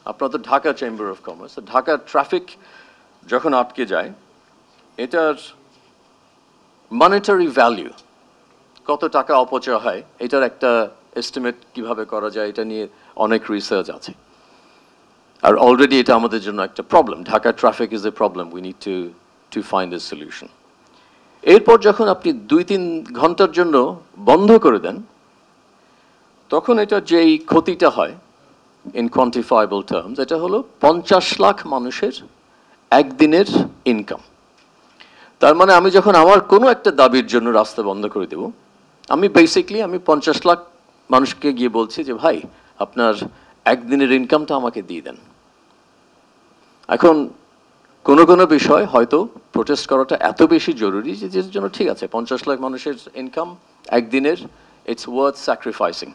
আপনার তো Dhaka chamber of commerce, Dhaka traffic যখন আটকে যায়, এটার মনিটারি ভ্যালু, কত টাকা অপচয় হয়, এটার একটা এস্টিমেট কিভাবে করা যায়, এটা নিয়ে অনেক রিসার্চ আছে। আর অলরেডি এটা আমাদের জন্য একটা problem. Dhaka traffic is a problem, we need to find a solution. এরপর যখন আপনি 2-3 ঘন্টার জন্য বন্ধ করে দেন, তখন এটা যেই ক্ষতিটা হয় ইন কোয়ান্টিফায়েবল টার্মস, এটা হলো 50 লাখ মানুষের একদিনের ইনকাম। তার মানে আমি যখন আমার কোনো একটা দাবির জন্য রাস্তা বন্ধ করে দেব, আমি 50 লাখ মানুষকে গিয়ে বলছি যে ভাই, আপনার একদিনের ইনকামটা আমাকে দিয়ে দেন। এখন কোনো বিষয় হয়তো প্রোটেস্ট করাটা এত বেশি জরুরি যে যেটার জন্য ঠিক আছে, 50 লাখ মানুষের ইনকাম একদিনের, ইটস ওয়ার্থ স্যাক্রিফাইসিং।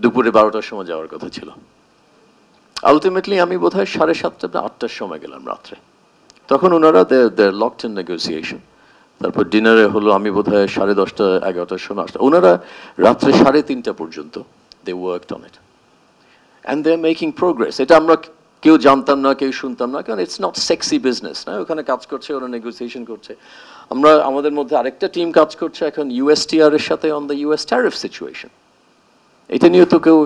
দুপুরে 12টার সময় যাওয়ার কথা ছিল, আলটিমেটলি আমি বোধহয় 7:30 বা 8টার সময় গেলাম রাত্রে। তখন ওনারা দেয়ার লকড ইন নেগোসিয়েশন। তারপর ডিনারে হলো, আমি বোধহয় 10:30 11টার সময় আসলাম। ওনারা রাত্রে 3:30 পর্যন্ত they worked on it and they are making progress. এটা আমরা কেউ জানতাম না, কেউ শুনতাম না, কারণ ইটস নট সেক্সি বিজনেস না। ওখানে কাজ করছে, ওরা নেগোসিয়েশন করছে। আমাদের মধ্যে আরেকটা টিম কাজ করছে এখন ইউএসটিআর এর সাথে on the US tariff situation. এটা নিয়ে তো কেউ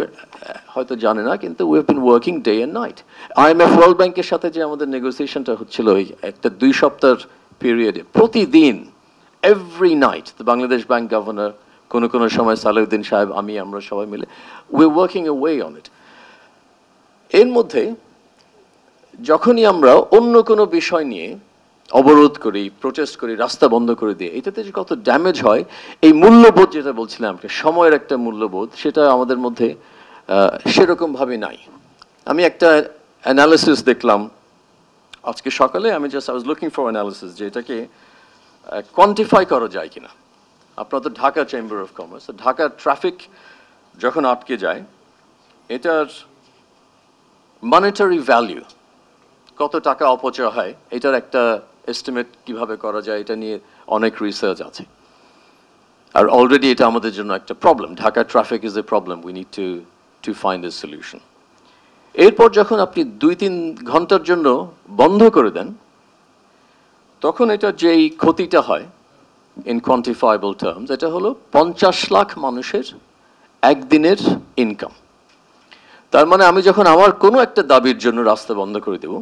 হয়তো জানে না, কিন্তু we have been working day and night. IMF world ব্যাংকের সাথে যে আমাদের নেগোসিয়েশনটা হচ্ছিল ওই একটা 2 সপ্তাহের পিরিয়ডে, প্রতিদিন every night the Bangladesh bank governor, কোনো সময় সালেউদ্দিন সাহেব, আমরা সবাই মিলে we are working a way on it. এর মধ্যে যখনই আমরা অন্য কোনো বিষয় নিয়ে অবরোধ করি, প্রোটেস্ট করি, রাস্তা বন্ধ করে দিয়ে, এটাতে যে কত ড্যামেজ হয়, এই মূল্যবোধ যেটা বলছিলাম, সময়ের একটা মূল্যবোধ, সেটা আমাদের মধ্যে সেরকমভাবে নাই। আমি একটা অ্যানালিসিস দেখলাম আজকে সকালে, I was looking for analysis যে এটাকে কোয়ান্টিফাই করা যায় কিনা। আপনার তো Dhaka chamber of commerce, Dhaka traffic যখন আটকে যায়, এটার মনিটারি ভ্যালু, কত টাকা অপচয় হয়, এটার একটা এস্টিমেট কিভাবে করা যায়, এটা নিয়ে অনেক রিসার্চ আছে। আর অলরেডি এটা আমাদের জন্য একটা problem. Dhaka traffic is a problem, we need to find a solution. এরপর যখন আপনি 2-3 ঘন্টার জন্য বন্ধ করে দেন, তখন এটা যেই ক্ষতিটা হয় ইন কোয়ান্টিফায়েবল টার্মস, এটা হলো 50 লাখ মানুষের একদিনের ইনকাম। তার মানে আমি যখন আমার কোনো একটা দাবির জন্য রাস্তা বন্ধ করে দেব,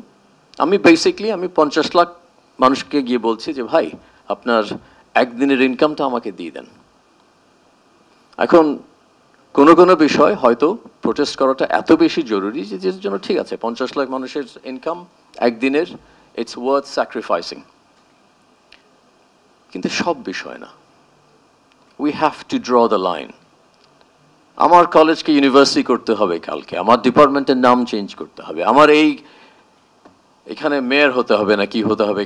আমি 50 লাখ মানুষকে গিয়ে বলছি যে ভাই, আপনার একদিনের ইনকামটা আমাকে দিয়ে দেন। এখন কোনো বিষয় হয়তো প্রোটেস্ট করাটা এত বেশি জরুরি যে যেটার জন্য ঠিক আছে, 50 লাখ মানুষের ইনকাম একদিনের, ইটস ওয়ার্থ স্যাক্রিফাইসিং। কিন্তু সব বিষয় না, we have to draw the line. আমার কলেজকে ইউনিভার্সিটি করতে হবে কালকে, আমার ডিপার্টমেন্টের নাম চেঞ্জ করতে হবে, আমার এখানে মেয়র হতে হবে না কি হতে হবে,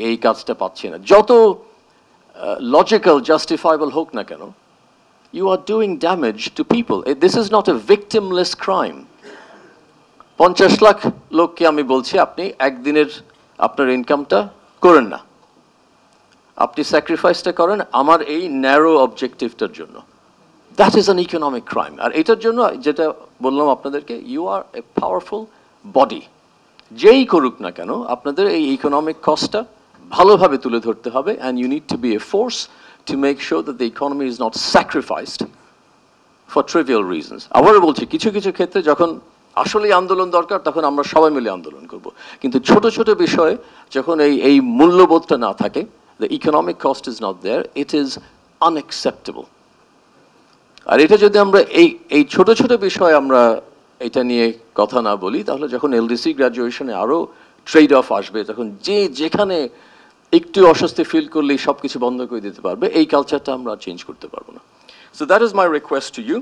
এই কাজটা পাচ্ছি না, যত লজিক্যাল জাস্টিফাইবল হোক না কেন, you are doing damage to people. This is not a victimless crime. 50 lakh লোককে আমি বলছি, আপনি একদিনের আপনার ইনকামটা করেন না, আপনি স্যাক্রিফাইসটা করেন আমার এই ন্যারো অবজেক্টিভটার জন্য। That is an economic crime. আর এটার জন্য যেটা বললাম আপনাদেরকে, you are a powerful body, যেই করুক না কেন, আপনাদের এই ইকোনমিক কস্টটা ভালোভাবে তুলে ধরতে হবে, and you need to be a force to make sure that the economy is not sacrificed for trivial reasons. আবারও বলছি, কিছু ক্ষেত্রে যখন আসলেই আন্দোলন দরকার, তখন আমরা সবাই মিলে আন্দোলন করব। কিন্তু ছোট বিষয়ে যখন এই মূল্যবোধটা না থাকে, the economic cost is not there, it is unacceptable. আর এটা যদি আমরা এই ছোট বিষয়ে আমরা এটা নিয়ে কথা না বলি, তাহলে যখন এলডিসি গ্র্যাজুয়েশনে আরও ট্রেড অফ আসবে, তখন যেখানে একটু অস্বস্তি ফিল করলেই সব কিছু বন্ধ করে দিতে পারবে, এই কালচারটা আমরা চেঞ্জ করতে পারবো না। So that is my request to you.